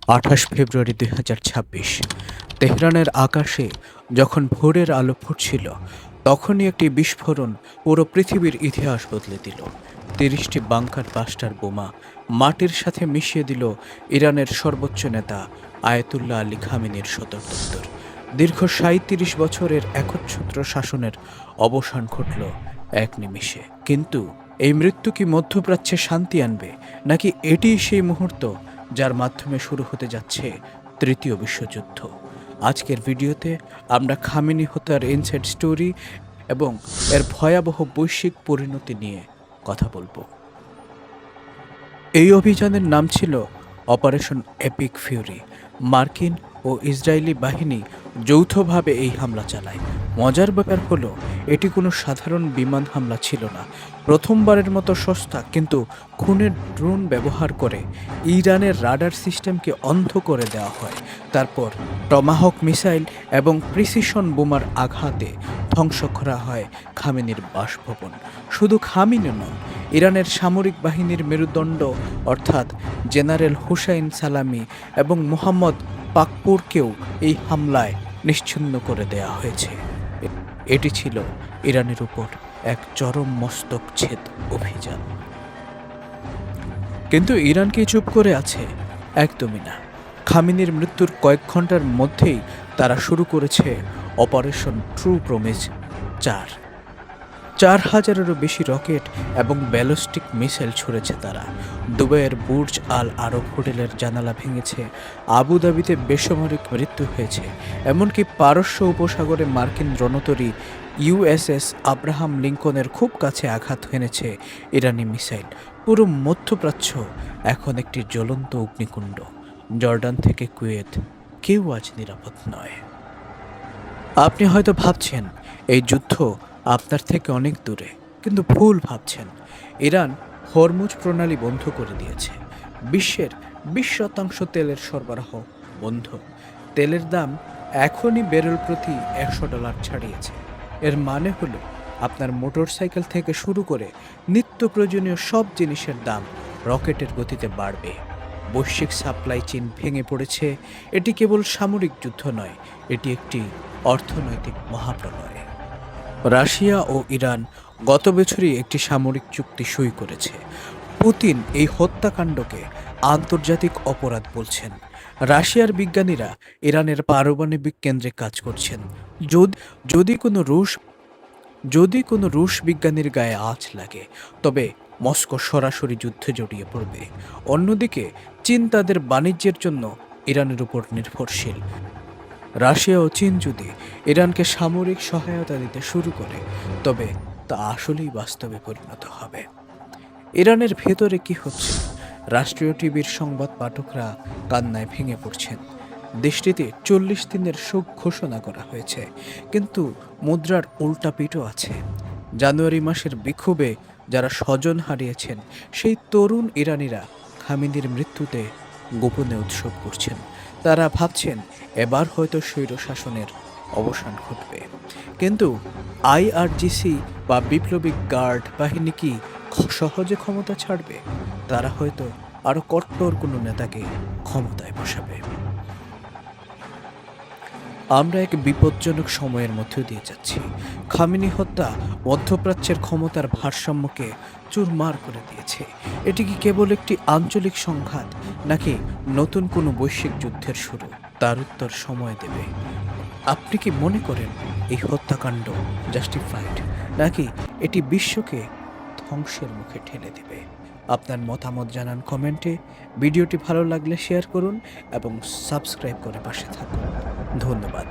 ২৮ ফেব্রুয়ারি ২০২৬ তেহরানের আকাশে যখন ভোরের আলো ফুটছিল, তখনই একটি বিস্ফোরণ পুরো পৃথিবীর ইতিহাস বদলে দিল। ৩০টি বাংকার বাস্টার বোমা মাটির সাথে মিশিয়ে দিল ইরানের সর্বোচ্চ নেতা আয়াতুল্লাহ আলী খামেনির সদর দপ্তর। দীর্ঘ ৩৭ বছরের একচ্ছত্র শাসনের অবসান ঘটল এক নিমিষে। কিন্তু এই মৃত্যু কি মধ্যপ্রাচ্যে শান্তি আনবে, নাকি এটিই সেই মুহূর্ত যার মাধ্যমে শুরু হতে যাচ্ছে তৃতীয় বিশ্বযুদ্ধ? আজকের ভিডিওতে আমরা খামেনি হত্যার ইনসাইড স্টোরি এবং এর ভয়াবহ বৈশ্বিক পরিণতি নিয়ে কথা বলবো। এই অভিযানের নাম ছিল অপারেশন এপিক ফিউরি। মার্কিন ও ইসরায়েলি বাহিনী যৌথভাবে এই হামলা চালায়। মজার ব্যাপার হলো, এটি কোনো সাধারণ বিমান হামলা ছিল না। প্রথমবারের মতো সস্তা কিন্তু খুনের ড্রোন ব্যবহার করে ইরানের রাডার সিস্টেমকে অন্ধ করে দেওয়া হয়। তারপর টমাহক মিসাইল এবং প্রিসিশন বোমার আঘাতে ধ্বংস করা হয় খামেনির বাসভবন। শুধু খামেনি নন, ইরানের সামরিক বাহিনীর মেরুদণ্ড অর্থাৎ জেনারেল হুসাইন সালামি এবং মোহাম্মদ পাকপুরকেও এই হামলায় নিশ্চিহ্ন করে দেয়া হয়েছে। এটি ছিল ইরানের উপর এক চরম মস্তকচ্ছেদ অভিযান। কিন্তু ইরান কি চুপ করে আছে? একদমই না। খামেনির মৃত্যুর কয়েক ঘন্টার মধ্যেই তারা শুরু করেছে অপারেশন ট্রু প্রমিস ৪,০০০-এরও বেশি রকেট এবং ব্যালিস্টিক মিসাইল ছুড়েছে তারা। দুবাইয়ের বুর্জ আল আরব হোটেলের জানালা ভেঙেছে, আবুধাবিতে বেসামরিক মৃত্যু হয়েছে, এমনকি পারস্য উপসাগরে মার্কিন রণতরী ইউএসএস আব্রাহাম লিঙ্কনের খুব কাছে আঘাত হেনেছে ইরানি মিসাইল। পুরো মধ্যপ্রাচ্য এখন একটি জ্বলন্ত অগ্নিকুণ্ড। জর্ডান থেকে কুয়েত, কেউ আজ নিরাপদ নয়। আপনি হয়তো ভাবছেন এই যুদ্ধ আপনার থেকে অনেক দূরে, কিন্তু ভুল ভাবছেন। ইরান হরমুজ প্রণালী বন্ধ করে দিয়েছে। বিশ্বের ২০% তেলের সরবরাহ বন্ধ। তেলের দাম এখনই ব্যারেল প্রতি $১০০ ছাড়িয়েছে। এর মানে হলো আপনার মোটরসাইকেল থেকে শুরু করে নিত্য প্রয়োজনীয় সব জিনিসের দাম রকেটের গতিতে বাড়বে। বৈশ্বিক সাপ্লাই চেইন ভেঙে পড়েছে। এটি কেবল সামরিক যুদ্ধ নয়, এটি একটি অর্থনৈতিক মহাপ্রলয়। রাশিয়া ও ইরান গত বছরই একটি সামরিক চুক্তি সই করেছে। পুতিন এই হত্যাকাণ্ডকে আন্তর্জাতিক অপরাধ বলছেন। রাশিয়ার বিজ্ঞানীরা ইরানের পারমাণবিক কেন্দ্রে কাজ করছেন। যদি কোনো রুশ বিজ্ঞানীর গায়ে আঁচ লাগে, তবে মস্কো সরাসরি যুদ্ধে জড়িয়ে পড়বে। অন্যদিকে চীন তাদের বাণিজ্যের জন্য ইরানের উপর নির্ভরশীল। রাশিয়া ও চীন যদি ইরানকে সামরিক সহায়তা দিতে শুরু করে, তবে তা আসলেই বাস্তবে পরিণত হবে। ইরানের ভেতরে কি হচ্ছে? রাষ্ট্রীয় টিভির সংবাদ পাঠকরা কান্নায় ভেঙে পড়ছেন। দেশটিতে ৪০ দিনের শোক ঘোষণা করা হয়েছে, কিন্তু মুদ্রার উল্টা পিঠও আছে। জানুয়ারি মাসের বিক্ষোভে যারা স্বজন হারিয়েছেন, সেই তরুণ ইরানিরা খামেনির মৃত্যুতে গোপনে উৎসব করছেন। তারা ভাবছেন এবার হয়তো স্বৈরশাসনের অবসান ঘটবে। কিন্তু আইআরজিসি বা বিপ্লবী গার্ড বাহিনী কি সহজে ক্ষমতা ছাড়বে? তারা হয়তো আরও কট্টর কোনো নেতাকে ক্ষমতায় বসাবে। আমরা এক বিপজ্জনক সময়ের মধ্যে দিয়ে যাচ্ছি। খামেনি হত্যা মধ্যপ্রাচ্যের ক্ষমতার ভারসাম্যকে চুরমার করে দিয়েছে। এটি কি কেবল একটি আঞ্চলিক সংঘাত, নাকি নতুন কোনো বৈশ্বিক যুদ্ধের শুরু? তার উত্তর সময় দেবে। আপনি কি মনে করেন এই হত্যাকাণ্ড জাস্টিফাইড, নাকি এটি বিশ্বকে ধ্বংসের মুখে ঠেলে দেবে? আপনার মতামত জানান কমেন্টে। ভিডিওটি ভালো লাগলে শেয়ার করুন এবং সাবস্ক্রাইব করে পাশে থাকুন। ধন্যবাদ।